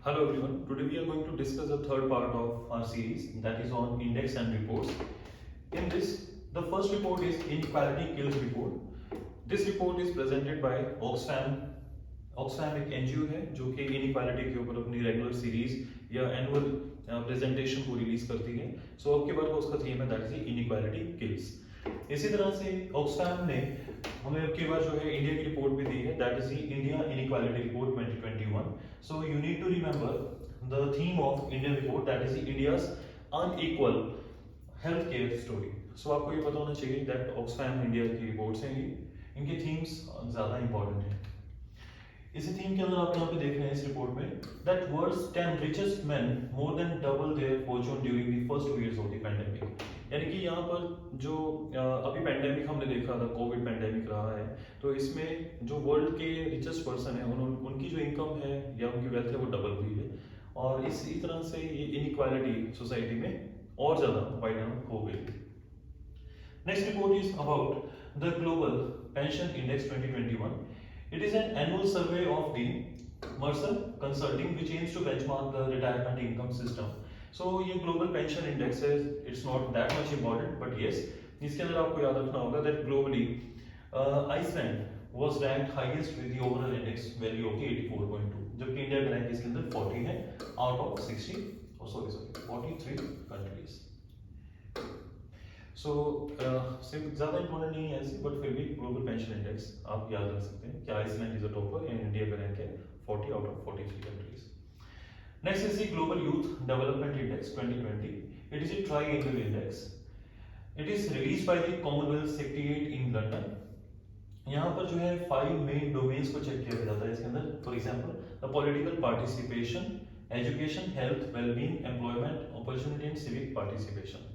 Hello everyone, today we are going to discuss the third part of our series, that is on index and reports. In this, the first report is Inequality Kills Report. This report is presented by Oxfam. Oxfam एक NGO है जो कि inequality के ऊपर अपनी regular series या annual presentation को release करती है. सो अब की बार का उसका थीम है, दैट इज इनइक्वालिटी किल्स. इसी तरह से ऑक्सफैम ने हमें अब की बार जो है इंडिया की रिपोर्ट भी दी है, that is India inequality report 2021. So you need to remember the theme of Indian report, that is India's unequal health care story. So आपको ये पता होना चाहिए दैट ऑक्सफैम इंडिया की रिपोर्ट्स हैं, ये इनके थीम्स ज़्यादा इंपॉर्टेंट हैं. इसी थीम के अंदर आप यहाँ पे देख रहे हैं इस रिपोर्ट में that world's 10 richest men more than double their fortune during the first 2 years of the pandemic. यानी कि यहाँ पर जो अभी पेंडेमिक हमने देखा था, कोविड पेंडेमिक रहा है, तो इसमें जो वर्ल्ड के रिचेस्ट पर्सन है उनकी जो इनकम है या उनकी वेल्थ है वो डबल हुई है, और इसी तरह से ये इनइक्वालिटी सोसाइटी में और ज़्यादा वाइडन हो गई. Next report is about the global pension index 2021. It is an annual survey of the Mercer Consulting which aims to benchmark the retirement income system. So ये global pension index है, it's not that much important, but yes, इसके अंदर आपको याद रखना होगा that globally Iceland was ranked highest with the overall index value of the 84.2, जबकि India का रैंक इसके अंदर 40 है out of 60, sorry 43 countries. सो सिर्फ ज़्यादा इंपॉर्टेंट नहीं है ऐसी, बट फिर भी ग्लोबल पेंशन इंडेक्स आप याद रख सकते हैं कि Iceland is a topper and India का रैंक है 40 out of 43 countries. Next is the global youth development index 2020. It is a triannual index. It is release by the Commonwealth secretariat in London. यहाँ पर जो है 5 main domains को check किया जाता है इसके अंदर. For example the political participation, education, health, wellbeing, employment, opportunity and civic participation.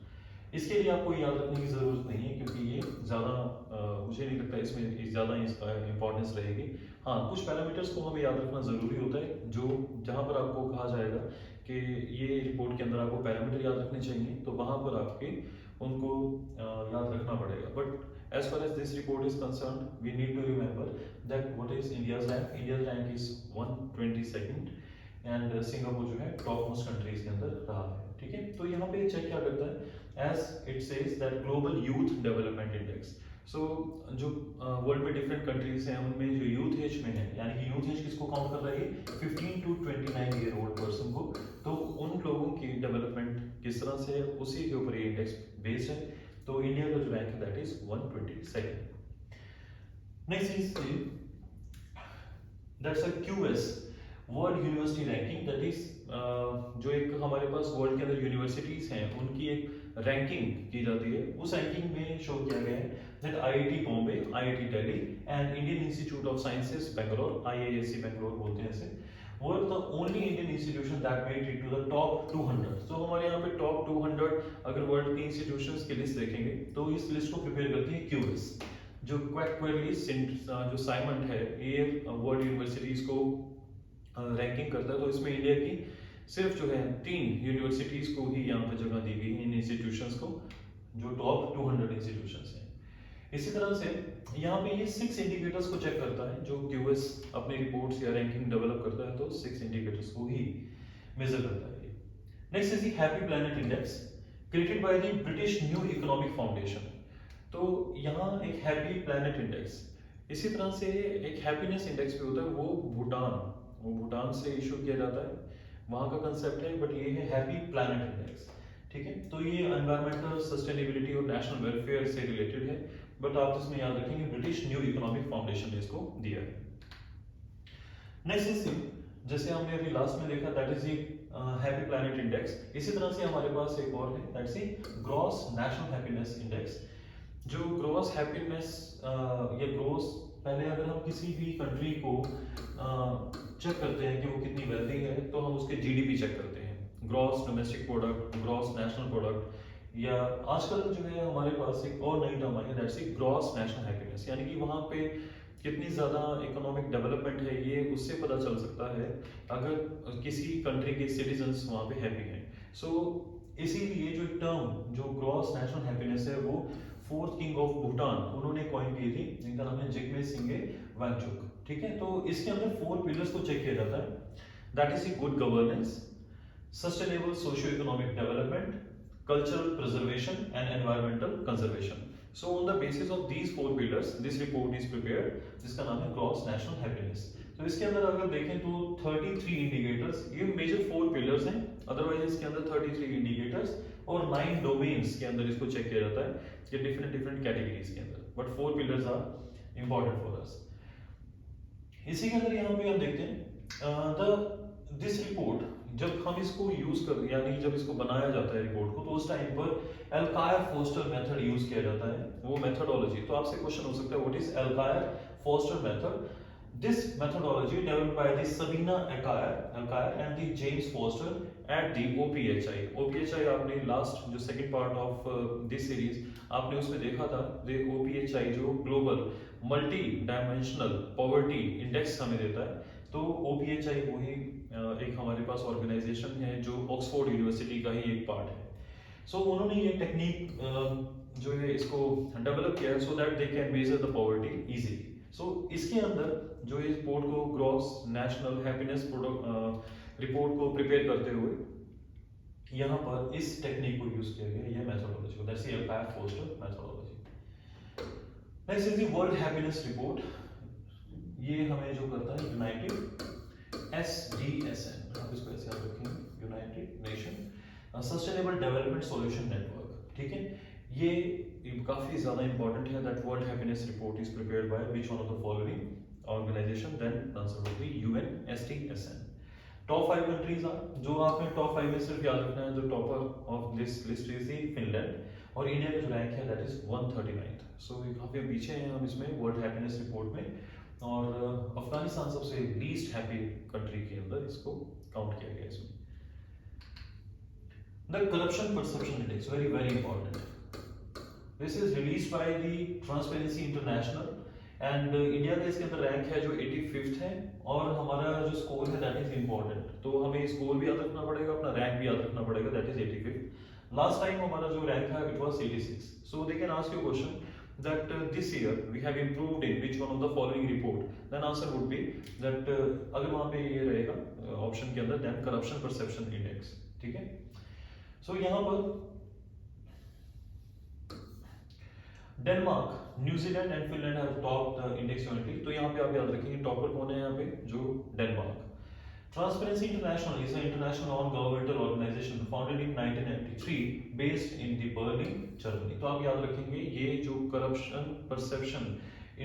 इसके लिए आपको याद रखने की जरूरत नहीं है क्योंकि ये ज़्यादा मुझे नहीं लगता इसमें ज़्यादा इंपॉर्टेंस रहेगी. हाँ, कुछ पैरामीटर्स को हमें याद रखना ज़रूरी होता है, जो जहाँ पर आपको कहा जाएगा कि ये रिपोर्ट के अंदर आपको पैरामीटर याद रखने चाहिए, तो वहाँ पर आपके उनको याद रखना पड़ेगा. But as far as this report is concern, we need to remember that what is India's rank. India's rank is 122nd and Singapore जो है टॉप मोस्ट कंट्रीज के अंदर रहा है. ठीक है, तो यहाँ पे चेक क्या करता है, as it says that global youth development index. so जो वर्ल्ड में डिफरेंट कंट्रीज हैं उनमें जो यूथ एज में है, यानी कि यूथ एज किसको काउंट कर रहा है, 15 to 29 ईयर ओल्ड पर्सन को, तो उन लोगों की डेवलपमेंट किस तरह से है उसी के ऊपर ये इंडेक्स बेस्ड है. तो इंडिया का जो रैंक है that is 122nd. Next is that's a QS world university ranking. That is जो एक हमारे पास वर्ल्ड के अंदर यूनिवर्सिटीज हैं उनकी एक रैंकिंग की जाती है. उस रैंकिंग में शो किया गया है that IIT Bombay, IIT Delhi and Indian institute of sciences Bangalore, IISc Bangalore बोलते हैं इसे, were the only Indian institution that made it to the top 200. तो हमारे यहाँ पे टॉप 200 अगर वर्ल्ड के इंस्टीट्यूशंस की लिस्ट देखेंगे तो इस लिस्ट को प्रिपेयर करती है क्यूएस. जो क्वैकवेली जो साइमंड है ये वर्ल्ड यूनिवर्सिटीज को रैंकिंग करता है, तो इसमें इंडिया की सिर्फ जो है 3 यूनिवर्सिटीज को ही यहाँ पे जगह दी गई इन इंस्टीट्यूशंस को, जो टॉप 200 इंस्टीट्यूशंस हैं. इसी तरह से यहाँ पे ये 6 इंडिकेटर्स को चेक करता है जो क्यूएस अपनी रिपोर्ट्स या रैंकिंग डेवलप करता है, तो 6 इंडिकेटर्स को ही मेजर करता है. Next is the happy planet index created by the British new economic foundation. तो यहाँ एक हैप्पी प्लैनेट इंडेक्स, इसी तरह से एक हैप्पीनेस इंडेक्स भी होता है, वो भूटान से इशू किया जाता है, वहाँ का कंसेप्ट है, बट ये है हैप्पी प्लैनेट इंडेक्स. ठीक है, तो ये एनवायरमेंटल सस्टेनेबिलिटी और नेशनल वेलफेयर से रिलेटेड है, बट आप इसमें याद रखेंगे ब्रिटिश न्यू इकोनॉमिक फाउंडेशन ने इसको दिया है. नेक्स्ट इज जैसे हमने अभी लास्ट में देखा that is happy planet index. इसी तरह से हमारे पास एक और है that's gross national happiness index. जो ग्रॉस हैप्पीनेस या ग्रॉस, पहले अगर हम किसी भी कंट्री को चेक करते हैं कि वो कितनी वेल्दी है तो हम उसके जीडीपी चेक करते हैं, gross domestic product, gross national product, या आजकल जो है हमारे पास एक और नई टर्म आई है दैट्स ग्रॉस नेशनल हैप्पीनेस. यानी कि वहाँ पे कितनी ज़्यादा इकोनॉमिक डेवलपमेंट है ये उससे पता चल सकता है अगर किसी कंट्री के सिटीजन्स वहाँ पे हैप्पी हैं. सो इसीलिए जो टर्म जो ग्रॉस नेशनल हैप्पीनेस है वो 4th किंग ऑफ भूटान उन्होंने कॉइन की थी, जिनका नाम है जिग्मे सिंगे वांगचुक. ठीक है, तो इसके अंदर 4 पिलर्स को चेक किया जाता है. That is a good governance, sustainable socio-economic development, cultural preservation and environmental conservation. So on the basis of these four pillars, this report is prepared, जिसका नाम है Gross National Happiness. तो इसके अंदर अगर देखें तो 33 indicators, ये मेजर 4 pillars हैं, अदरवाइज इसके अंदर 33 indicators और 9 domains के अंदर इसको चेक किया जाता है, ये different categories के अंदर, but 4 pillars are important for us. इसी के अंदर यहाँ पे हम देखते हैं दिस रिपोर्ट जब हम इसको यूज कर यानी जब इसको बनाया जाता है रिपोर्ट को, तो उस टाइम पर एल्कायर फोस्टर मेथड यूज किया जाता है, वो मेथडोलॉजी. तो आपसे क्वेश्चन हो सकता है what is Alkire Foster method. This methodology developed by the Sabina Alkire and the James Foster at the OPHI. OPHI आपने लास्ट जो second part of this series आपने उसमें देखा था, the OPHI जो global multi dimensional poverty index हमें देता है. तो OPHI वही एक हमारे पास ऑर्गेनाइजेशन है जो ऑक्सफोर्ड यूनिवर्सिटी का ही एक पार्ट है. सो उन्होंने ये टेक्निक जो है इसको डेवलप किया है so that they can measure the poverty easily. So इसके अंदर जो इस रिपोर्ट को ग्रॉस नेशनल हैप्पीनेस रिपोर्ट को प्रिपेयर करते हुए यहाँ पर इस टेक्निक को यूज किया गया, ये मेथोडोलॉजी को, that's the Alkire Foster methodology. Next is the world happiness report. ये हमें जो करता है यूनाइटेड SDSN, आप इसको ऐसे याद रखेंगे, United Nation Sustainable Development Solution Network. ठीक है, ये काफी ज्यादा इंपॉर्टेंट है. That world happiness report is prepared by which one of the following organization, then answer would be UNSTSN. Top 5 countries are, जो आपने टॉप 5 में सिर्फ याद रखना है, जो topper of this list is Finland, और इंडिया का जो रैंक है दैट इज 139th. सो काफी पीछे हैं हम इसमें वर्ल्ड हैप्पीनेस रिपोर्ट में, और अफगानिस्तान सबसे लीस्ट हैप्पी कंट्री के अंदर इसको काउंट किया गया इसमें. The corruption perception index, very very important. This is released by the transparency international and India का इसके अंदर रैंक है जो 85th है, और हमारा जो स्कोर है दैट इज इंपॉर्टेंट. तो हमें स्कोर भी याद रखना पड़ेगा, अपना रैंक भी याद रखना पड़ेगा, that is 85th. Last time हमारा जो रैंक था it was 86. So they can ask you question that this year we have improved in which one of the following report, then answer would be that अगर वहां पे ये रहेगा option के अंदर then corruption perception index. ठीक है, सो यहाँ पर Denmark, New Zealand and Finland have top the index unity. तो यहाँ पे आप याद रखेंगे टॉपर कौन है यहाँ पे, जो Denmark. Transparency International is an international non-governmental organization founded in 1993 based in the Berlin, Germany. तो आप याद रखेंगे ये जो करप्शन परसेप्शन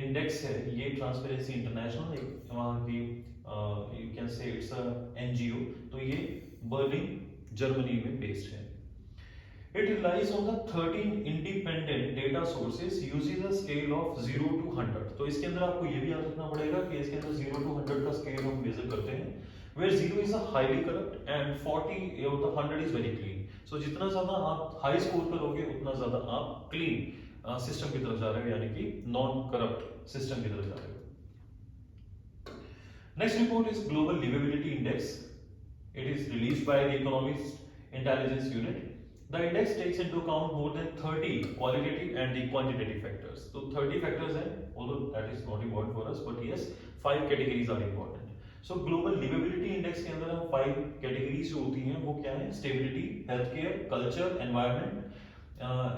इंडेक्स है, ये ट्रांसपेरेंसी इंटरनेशनल वहाँ की you can say it's a NGO, तो ये बर्लिन जर्मनी में बेस्ड है. It relies on the 13 independent data sources using a scale of 0 to 100. तो इसके अंदर आपको ये भी याद रखना पड़ेगा कि इसके अंदर 0 to 100 का स्केल हम मेजर करते हैं, where 0 is a highly corrupt and 40 or the 100 is very clean. So जितना ज्यादा आप हाई स्कोर करोगे उतना ज्यादा आप क्लीन सिस्टम की तरफ जा रहे हो, यानी कि नॉन करप्ट सिस्टम की तरफ जा रहे हो. Next report is global liveability index. It is released by the economist intelligence unit. The index takes into account more than 30 qualitative and the quantitative factors. So 30 factors हैं, although that is not important for us, but yes, 5 categories are important. So global livability index के अंदर हम 5 categories जो होती हैं वो क्या है? Stability, healthcare, culture, environment,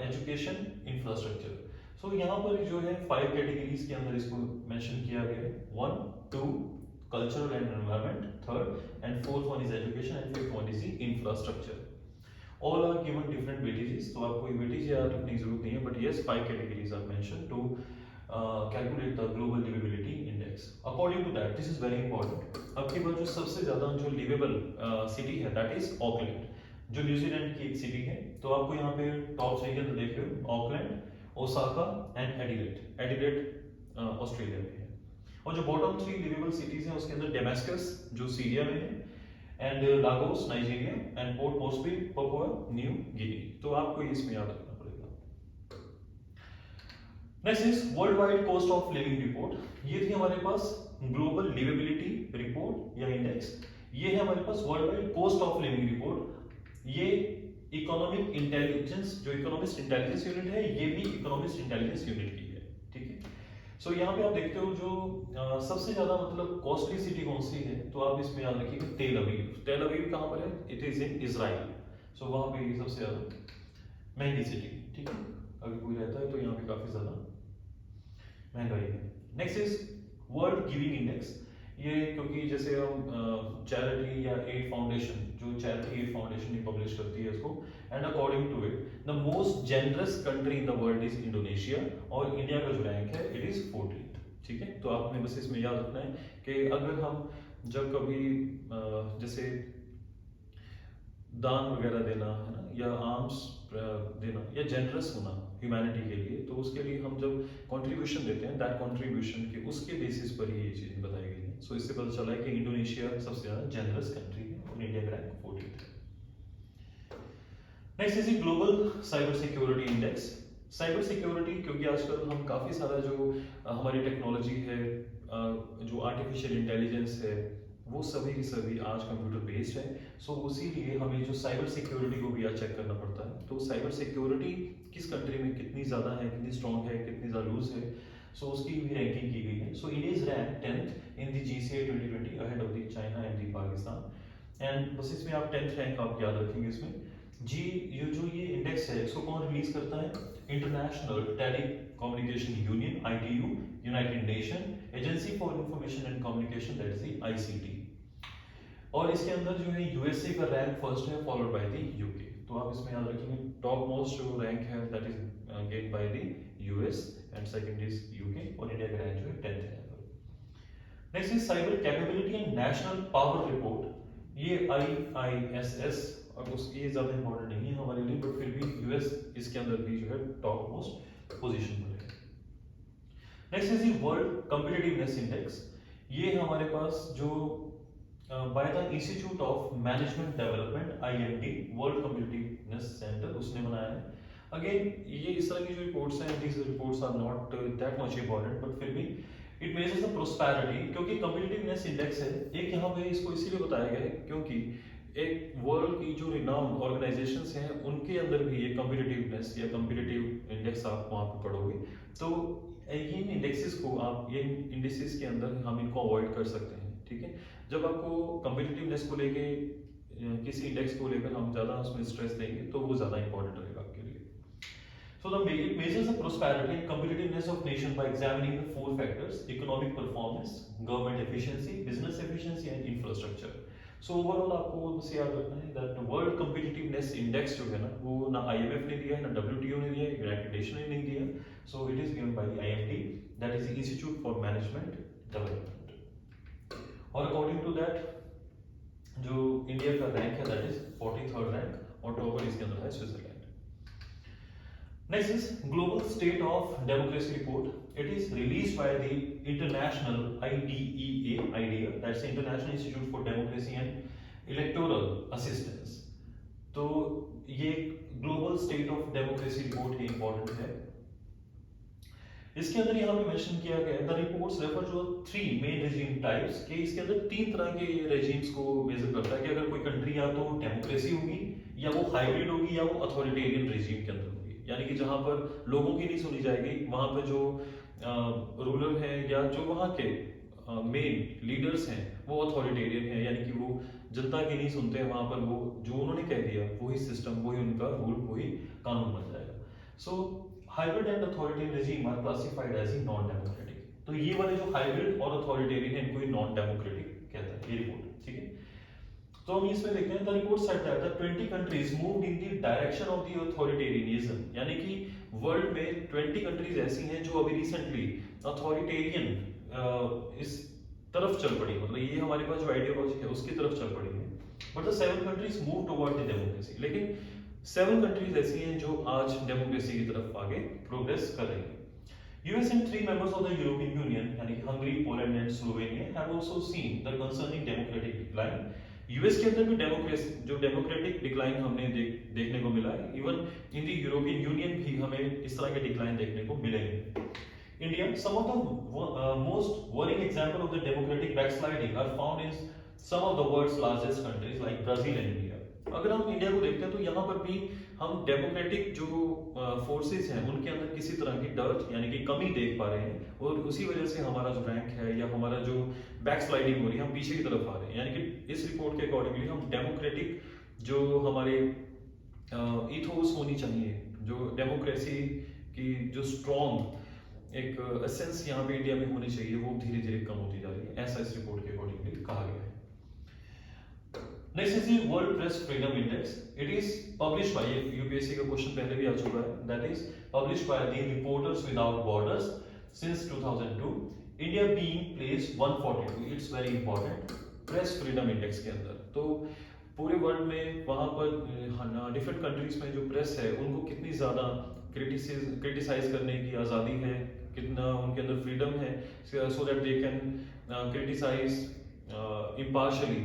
education, infrastructure. So यहाँ पर जो है 5 categories के अंदर इसको mention किया गया है. 1, 2, culture and environment, 3rd, and 4th one is education, and 5th one is the infrastructure. All are given different weightages, तो आपको ये weightage याद रखने की जरूरत नहीं है, but yes, 5 categories are mentioned to calculate the global livability index. According to that, this is very important. अब की बार जो सबसे ज्यादा जो livable city है, that is Auckland, जो न्यूजीलैंड की एक सिटी है. तो आपको यहाँ पे टॉप 3 के अंदर देख रहे हो, Auckland, Osaka and Adelaide. Adelaide Australia में है. और जो बॉटम 3 लिवेबल सिटीज हैं उसके अंदर डेमास्कस जो सीरिया में है, and Lagos Nigeria, and Port Moresby Papua New Guinea. तो आपको इसमें याद रखना पड़ेगा. Next is world wide cost of living report. ये थी हमारे पास ग्लोबल लिवेबिलिटी रिपोर्ट या इंडेक्स. ये है हमारे पास world wide cost of living report. ये इकोनॉमिक इंटेलिजेंस जो इकोनॉमिस्ट इंटेलिजेंस यूनिट है, ये भी इकोनॉमिस्ट इंटेलिजेंस यूनिट की है. ठीक है, सो यहाँ पे आप देखते हो जो सबसे ज्यादा मतलब कॉस्टली सिटी कौन सी है, तो आप इसमें याद रखिएगा तेल अवीव। तेल अवीव कहाँ पर है? It is in Israel. So वहाँ पे ये सबसे ज्यादा महंगी सिटी, ठीक है। अगर कोई रहता है तो यहाँ पे काफी ज्यादा महंगाई है। Next is world giving index. ये क्योंकि जैसे हम चैरिटी या एड फाउंडेशन, जो चैरिटी एड फाउंडेशन ही पब्लिश करती है इसको, and according to it the most generous country in the world is Indonesia, और इंडिया का जो रैंक है इट इज 14th, ठीक है। तो आपने बस इसमें याद रखना है कि अगर हम जब कभी जैसे दान वगैरह देना है ना, या आर्म्स देना, या जेनरस होना ह्यूमैनिटी के लिए, तो उसके लिए हम जब कंट्रीब्यूशन देते हैं, दैट कंट्रीब्यूशन के उसके बेसिस पर ही ये चीज बताई गई है। सो इससे पता चला है कि इंडोनेशिया सबसे ज्यादा जेनरस कंट्री है और इंडिया का रैंक 14th है। Next is global cyber security index. Cyber security, क्योंकि आजकल हम काफी सारा जो हमारी टेक्नोलॉजी है, जो आर्टिफिशियल इंटेलिजेंस है, वो सभी की सभी आज कंप्यूटर बेस्ड है। सो उसीलिए हमें जो साइबर सिक्योरिटी को भी आज चेक करना पड़ता है। तो साइबर सिक्योरिटी किस कंट्री में कितनी ज्यादा है, कितनी स्ट्रॉन्ग है, कितनी ज्यादा लूज है, सो उसकी भी रैंकिंग की गई है। So India is rank 10th in the GCA 2020 ahead of the China and the Pakistan. And बस इसमें आप 10th रैंक आप याद रखेंगे इसमें। जी, ये जो ये इंडेक्स है इसको कौन रिलीज करता है? International telecommunication union, ITU, united nation, agency for information and communication, that is the ICT। और इसके अंदर जो है यूएसए का रैंक फर्स्ट है, फॉलोड बाय द यूके। तो आप इसमें याद रखेंगे टॉप मोस्ट जो रैंक है that is get by the US and second is UK, और इंडिया का रैंक जो है 10th है। Next is cyber capability and national power report. ये IISS, और उसकी ज्यादा इंपॉर्टेंट नहीं है हमारे लिए, बट फिर भी यूएस इसके अंदर भी जो है टॉप मोस्ट पोजीशन पर है। Next is the world competitiveness index. ये हमारे पास जो by the institute of management development, IMD, world competitiveness centre, उसने बनाया है। अगेन ये इस तरह की जो रिपोर्ट्स हैं, these reports are not that much important, but फिर भी इट मेजर्स द प्रोस्पेरिटी, क्योंकि कॉम्पिटिटिवनेस इंडेक्स है एक, यहाँ पे इसको इसीलिए बताया गया है क्योंकि एक वर्ल्ड की जो रिनाउंड ऑर्गेनाइजेशंस हैं उनके अंदर भी ये कॉम्पिटिटिवनेस या कॉम्पिटिटिव इंडेक्स आप वहाँ पे पढ़ोगे। तो इन इंडेक्सेस को आप, ये इंडेक्सेस के अंदर हम इनको अवॉइड कर सकते हैं, ठीक है। जब आपको कॉम्पिटिटिवनेस को लेके किसी इंडेक्स को लेकर हम ज्यादा उसमें स्ट्रेस देंगे तो वो ज्यादा इंपॉर्टेंट रहेगा आपके लिए। So it measures the prosperity and competitiveness of nation by examining the 4 factors: economic performance, government efficiency, business efficiency and infrastructure. So overall आपको बस याद रखना है that World Competitiveness Index जो है ना, वो ना IMF ने दिया है, ना WTO ने दिया है, यूनाइटेड नेशन ने नहीं दिया। So it is given by the IMD, that is the Institute for Management Development. और अकॉर्डिंग टू दैट जो इंडिया का रैंक है दैट इज 43rd रैंक, और टॉपर इसके अंदर है Switzerland. Next is global state of democracy report. It is released by the international IDEA, that's international institute for democracy and electoral assistance. तो ये global state of democracy report ही important है। इसके अंदर यहाँ पे मेंशन किया गया है the reports refer to 3 main regime types, कि इसके अंदर 3 तरह के रेजिम्स को मेजर करता है कि अगर कोई कंट्री या तो डेमोक्रेसी होगी, या वो हाइब्रिड होगी, या वो अथॉरिटेरियन रेजिम के अंदर होगी, यानी कि जहां पर लोगों की नहीं सुनी जाएगी, वहां पर जो रूलर है या जो वहां के मेन लीडर्स हैं वो अथॉरिटेरियन है, यानी कि वो जनता की नहीं सुनते हैं, वहां पर वो जो उन्होंने कह दिया वही सिस्टम, वही उनका रूल, वही कानून बन जाएगा। So hybrid and authoritarian regime are classified as non democratic. तो ये वाले जो हाइब्रिड और अथॉरिटेरियन है इनको नॉन डेमोक्रेटिक कहता है ये रिपोर्ट, ठीक है। तो हम इसमें देखते हैं the report said that the 20 countries moved in the direction of the authoritarianism, यानी कि वर्ल्ड में 20 कंट्रीज ऐसी हैं जो अभी रिसेंटली अथॉरिटेरियन इस तरफ चल पड़ी, मतलब ये हमारे पास जो आइडियोलॉजी है उसकी तरफ चल पड़ी है। But the 7 countries move toward the democracy, लेकिन 7 कंट्रीज ऐसी हैं जो आज डेमोक्रेसी की तरफ आगे प्रोग्रेस कर रही हैं। US and 3 members of the European Union, यानी कि Hungary, Poland and Slovenia, have also seen the concerning democratic decline. US के अंदर भी डेमोक्रेसी जो डेमोक्रेटिक डिक्लाइन हमने देखने को मिला है। Even in the European union भी हमें इस तरह के डिक्लाइन देखने को मिलेंगे। India, some of the most worrying example of the democratic backsliding are found in some of the world's largest countries like Brazil and India. अगर हम इंडिया को देखते हैं तो यहाँ पर भी हम डेमोक्रेटिक जो फोर्सेस हैं उनके अंदर किसी तरह की डर यानी कि कमी देख पा रहे हैं, और उसी वजह से हमारा जो रैंक है या हमारा जो बैक स्लाइडिंग हो रही है, हम पीछे की तरफ आ रहे हैं। यानी कि इस रिपोर्ट के अकॉर्डिंगली हम डेमोक्रेटिक जो हमारे इथोस होनी चाहिए, जो डेमोक्रेसी की जो स्ट्रॉन्ग एक एसेंस यहाँ पे इंडिया में होनी चाहिए, वो धीरे धीरे कम होती जा रही है, ऐसा इस रिपोर्ट के अकॉर्डिंगली कहा गया है। Next is the world press freedom index. It is publish by, UPSC का क्वेश्चन पहले भी आ चुका है, that is publish by the reporters without borders since 2002, India being place 142, it's very important press freedom index के अंदर। तो पूरे world में वहां पर डिफरेंट कंट्रीज में जो प्रेस है उनको कितनी ज्यादा क्रिटिसाइज करने की आज़ादी है, कितना उनके अंदर फ्रीडम है, so that they can criticise impartially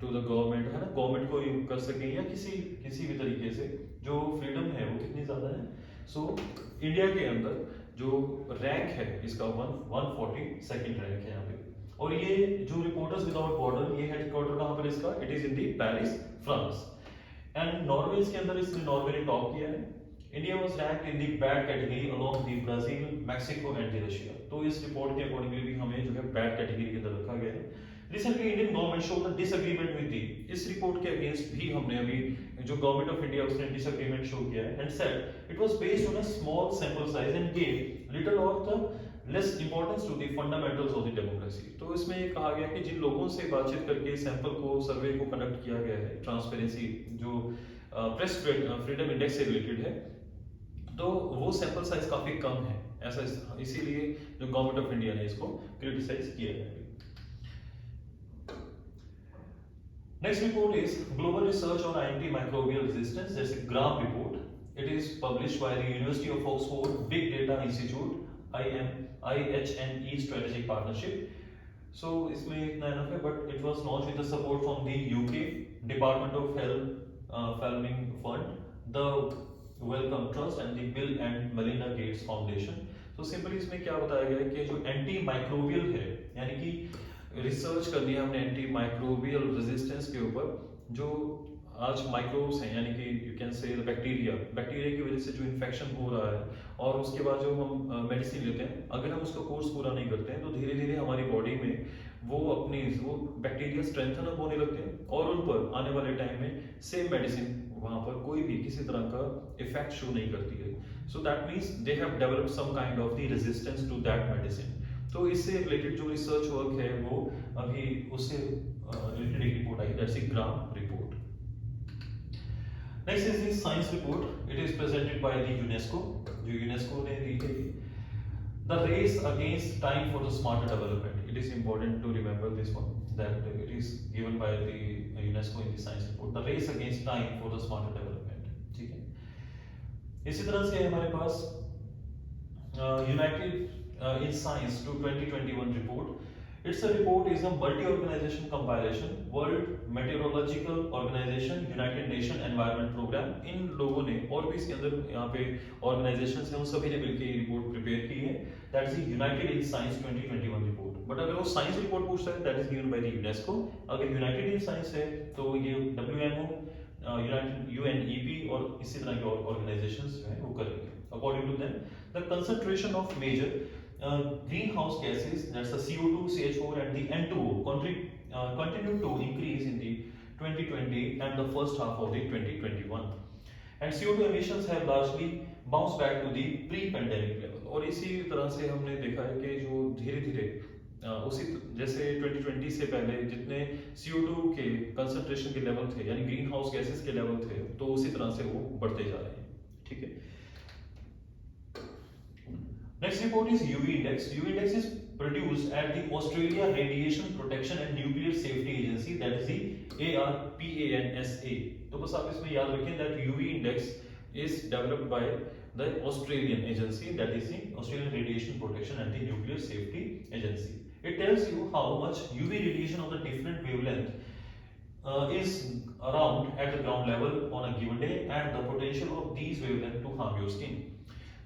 to the government, है ना, गवर्नमेंट को कर सकें या किसी भी तरीके से, जो फ्रीडम है वो कितनी ज़्यादा है। सो इंडिया के अंदर जो रैंक है इसका 142nd रैंक है यहाँ पे। और ये जो रिपोर्टर्स विदाउट बॉर्डर, ये हेडक्वार्टर कहाँ पर इसका, it is in the Paris, France. And Norway के अंदर इसने नॉर्वे ने टॉप किया है। India was ranked in the bad category along the Brazil, Mexico and the Russia. तो इस रिपोर्ट के अकॉर्डिंगली भी हमें जो है बैड कैटेगरी के अंदर रखा गया है। Recently Indian government show the disagreement with the, इस रिपोर्ट के अगेंस्ट भी हमने अभी जो गवर्नमेंट ऑफ इंडिया उसने डिसएग्रीमेंट शो किया है, and said it was based on a small sample size and gave little of the less importance to the fundamentals of the democracy. तो इसमें ये कहा गया कि जिन लोगों से बातचीत करके सैंपल को, सर्वे को कंडक्ट किया गया है, ट्रांसपेरेंसी जो प्रेस फ्रीडम इंडेक्स से रिलेटेड है, तो वो सैंपल साइज काफी कम है, ऐसा इसीलिए जो गवर्नमेंट ऑफ इंडिया ने इसको क्रिटिसाइज किया है। Next report is Global Research on Antimicrobial Resistance. That's a GRAM report. It is published by the University of Oxford Big Data Institute, IHNE Strategic Partnership. So इसमें इतना enough है, but it was launched with the support from the UK Department of Health Falming Fund, the Wellcome Trust and the Bill and Melinda Gates Foundation. तो simply इसमें क्या बताया गया है कि जो एंटी माइक्रोबियल है, यानी कि रिसर्च करनी है हमने एंटी माइक्रोबियल रेजिस्टेंस के ऊपर, जो आज माइक्रोब्स हैं, यानी कि यू कैन से बैक्टीरिया की वजह से जो इन्फेक्शन हो रहा है, और उसके बाद जो हम मेडिसिन लेते हैं, अगर हम उसका कोर्स पूरा नहीं करते हैं तो धीरे धीरे हमारी बॉडी में वो बैक्टीरिया स्ट्रेंथन अप होने लगते हैं, और उन पर आने वाले टाइम में सेम मेडिसिन वहां पर कोई भी किसी तरह का इफेक्ट शो नहीं करती है। So that means they have developed some kind of the resistance to that medicine. तो इससे रिलेटेड जो रिसर्च वर्क है वो अभी उससे रिलेटेड एक रिपोर्ट आई, that's a gram report. Next is the science report. It is presented by the UNESCO, जो यूनेस्को ने दी है। The race against time for the smarter development. It is important to remember this one, that it is given by the UNESCO in the science report, the race against time for the smarter development. ठीक है, इसी तरह से हमारे पास united in Science to 2021 report. It's a report is a multi-organization compilation, World Meteorological Organization, United Nation Environment Program, इन लोगों ने और भी इसके अंदर यहाँ पे organizations हैं, उन सभी ने मिलकर ये रिपोर्ट प्रिपेयर की है। That is the United in Science 2021 report. But अगर वो साइंस रिपोर्ट पूछता है, that is given by the UNESCO. अगर United in Science है तो ये WMO, United UNEP और इसी तरह के organizations जो हैं वो करेंगे। According to them, the concentration of major greenhouse gases, that's the CO2, CH4 and the N2O continue to increase in the 2020 and the first half of the 2021, and CO2 emissions have largely bounced back to the pre-pandemic level. और इसी तरह से हमने देखा है कि जो धीरे धीरे उसी जैसे 2020 से पहले जितने CO2 के कंसंट्रेशन के लेवल थे, यानी ग्रीन हाउस गैसेस के लेवल थे, तो उसी तरह से वो बढ़ते जा रहे हैं। ठीक है, next report is UV index. UV index is produced at the Australia Radiation Protection and Nuclear Safety Agency, that is the ARPANSA. तो बस आप इसमें याद रखें that UV index is developed by the Australian agency, that is the Australian Radiation Protection and the Nuclear Safety Agency. It tells you how much UV radiation of the different wavelength is around at the ground level on a given day, and the potential of these wavelength to harm your skin.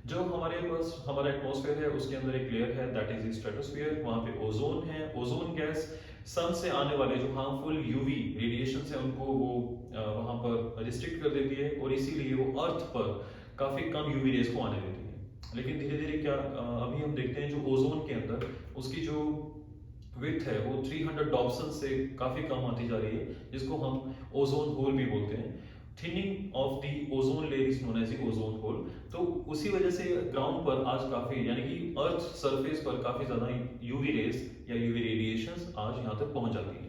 जो हमारे पास हमारा atmosphere है उसके अंदर एक layer है, that is stratosphere, वहां पे ओजोन है, ओजोन गैस सन से आने वाले जो हार्मफुल यूवी रेडिएशन है उनको वो वहां पर रिस्ट्रिक्ट कर देती है, और इसीलिए वो अर्थ पर काफी कम यूवी रेज को आने देती है। लेकिन धीरे धीरे क्या अभी हम देखते हैं जो ओजोन के अंदर उसकी जो विड्थ है वो 300 डॉप्सन से काफी कम आती जा रही है, जिसको हम ओजोन होल भी बोलते हैं। Thinning of the ozone layer is known as the ozone hole. तो उसी वजह से ग्राउंड पर आज काफी यानी कि अर्थ सरफेस पर काफी ज्यादा यूवी रेज या यूवी रेडिएशंस आज यहाँ तक पहुंच जाती हैं।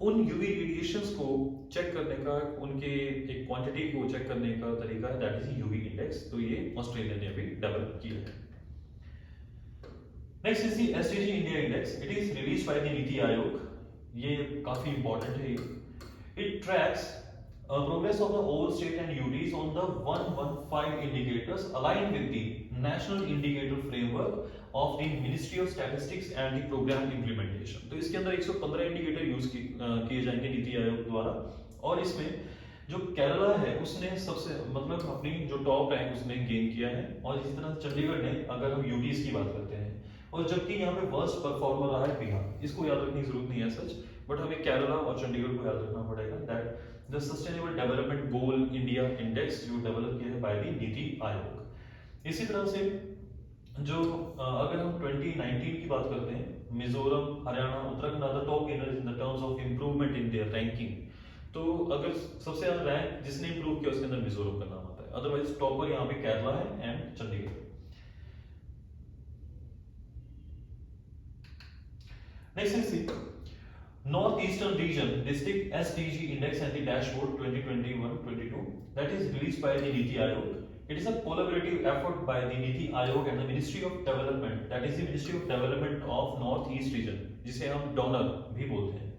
उन यूवी रेडिएशंस को चेक करने का उनके एक क्वांटिटी को चेक करने का तरीका है, दैट इज यूवी इंडेक्स। तो ये ऑस्ट्रेलिया ने अभी डेवलप किया है। Next is the SDG India index. It is released by the NITI Aayog. ये काफी इंपॉर्टेंट है। It tracks progress of the all state and UTs on the 115 indicators aligned with the national indicator framework of the Ministry of Statistics and the program implementation। तो इसके अंदर 115 indicator use किए जाएंगे नीति आयोग द्वारा, और इसमें जो केरला है उसने सबसे मतलब अपनी जो टॉप रैंक उसने गेन किया है, और इसी तरह चंडीगढ़ ने, अगर हम यूटीज की बात करते हैं, और जबकि यहाँ पे वर्स्ट परफॉर्मर रहा है बिहार। इसको याद रखने की जरूरत नहीं है सच, बट हमें केरला और चंडीगढ़ को याद रखना पड़ेगा। That the sustainable development goal India index जो डेवलप किया है बाय द नीति आयोग। इसी तरह से जो अगर हम 2019 की बात करते हैं, Mizoram, Haryana, Uttarakhand are the top gainers in the terms of improvement in their ranking. तो अगर सबसे ज्यादा रैंक जिसने इंप्रूव किया उसके अंदर मिजोरम का नाम आता है, अदरवाइज टॉपर यहाँ पे केरला है and Chandigarh. Next is C North Eastern Region District SDG Index and the Dashboard 2021-22 that is released by the Niti Aayog. It is a collaborative effort by the Niti Aayog and the Ministry of Development, that is the Ministry of Development of North East Region, जिसे हम donor भी बोलते हैं,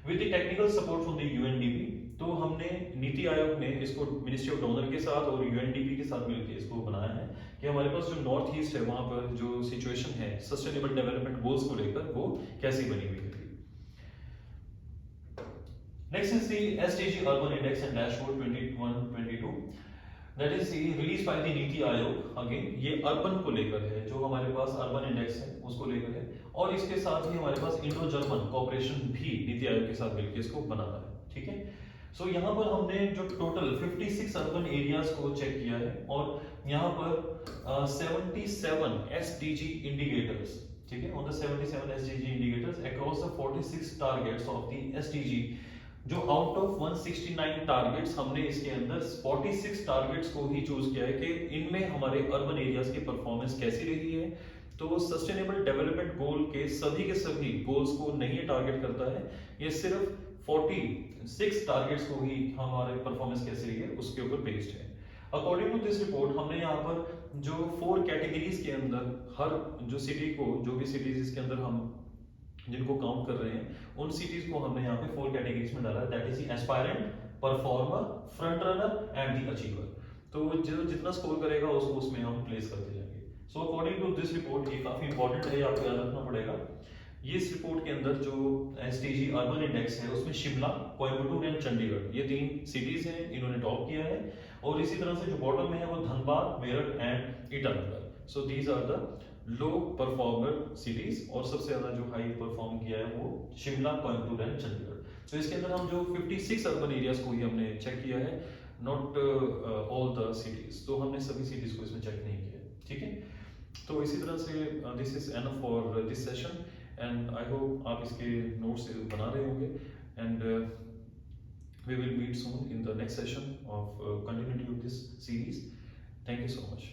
with the technical support from the UNDP। तो हमने नीति आयोग ने इसको ministry of donor के साथ और यूएनडीपी के साथ मिलकर इसको बनाया है कि हमारे पास जो नॉर्थ ईस्ट है वहां पर जो सिचुएशन है सस्टेनेबल डेवलपमेंट गोल्स को लेकर वो कैसी बनी हुई है। Next is the SDG Urban Index and Dashboard 21-22 that is released by the NITI Aayog. Again ये अर्बन को लेकर है, जो हमारे पास अर्बन इंडेक्स है उसको लेकर है, और इसके साथ ही हमारे पास इंडो जर्मन कॉर्पोरेशन भी नीति आयोग के साथ मिलकर इसको बनाता है। ठीक है, सो यहाँ पर हमने जो टोटल 56 अर्बन एरियाज को चेक किया है, और यहाँ पर 77 SDG इंडिकेटर्स, ठीक है, on the 77 SDG indicators across the 46 targets of the SDG। जो आउट ऑफ 169 टारगेट्स हमने इसके अंदर 46 टारगेट्स को ही चूज किया है कि इनमें हमारे अर्बन एरियाज की परफॉर्मेंस कैसी रही है। तो सस्टेनेबल डेवलपमेंट गोल के सभी गोल्स को नहीं टारगेट करता है, ये सिर्फ 46 टारगेट्स को ही हमारे परफॉर्मेंस कैसी रही है उसके ऊपर बेस्ड है। अकॉर्डिंग टू दिस रिपोर्ट हमने यहाँ पर जो 4 कैटेगरीज के अंदर हर जो सिटी को, जो भी सिटीज इसके अंदर हम जिनको काउंट कर रहे हैं, उन सिटीज को हमने यहाँ पे 4 कैटेगरीज में डाला है, that is aspirant, performer, front runner and the achiever. तो जो जितना स्कोर करेगा उसको उसमें हम प्लेस करते जाएंगे। So according to this report, ये काफी इंपॉर्टेंट है, आपको याद रखना पड़ेगा। ये इस रिपोर्ट के अंदर जो एसडीजी अर्बन इंडेक्स है उसमें शिमला, कोयम्बटूर एंड चंडीगढ़, ये 3 सिटीज हैं, इन्होंने टॉप किया है। और इसी तरह से जो बॉटम में है वो Dhanbad, Meerut and Itanagar. So these are the low performer cities, और सबसे ज्यादा जो हाई परफॉर्म किया है वो शिमला, कोयम्बटूर एंड चंडीगढ़। तो इसके अंदर हम जो 56 अर्बन एरियाज को ही हमने चेक किया है, नॉट ऑल द सिटीज। तो हमने सभी सिटीज को इसमें चेक नहीं किया, ठीक है। तो इसी तरह से this is enough for this session, and I hope आप इसके नोट्स बना रहे होंगे, and we will meet soon in the next session of continuity of this series. Thank you so much.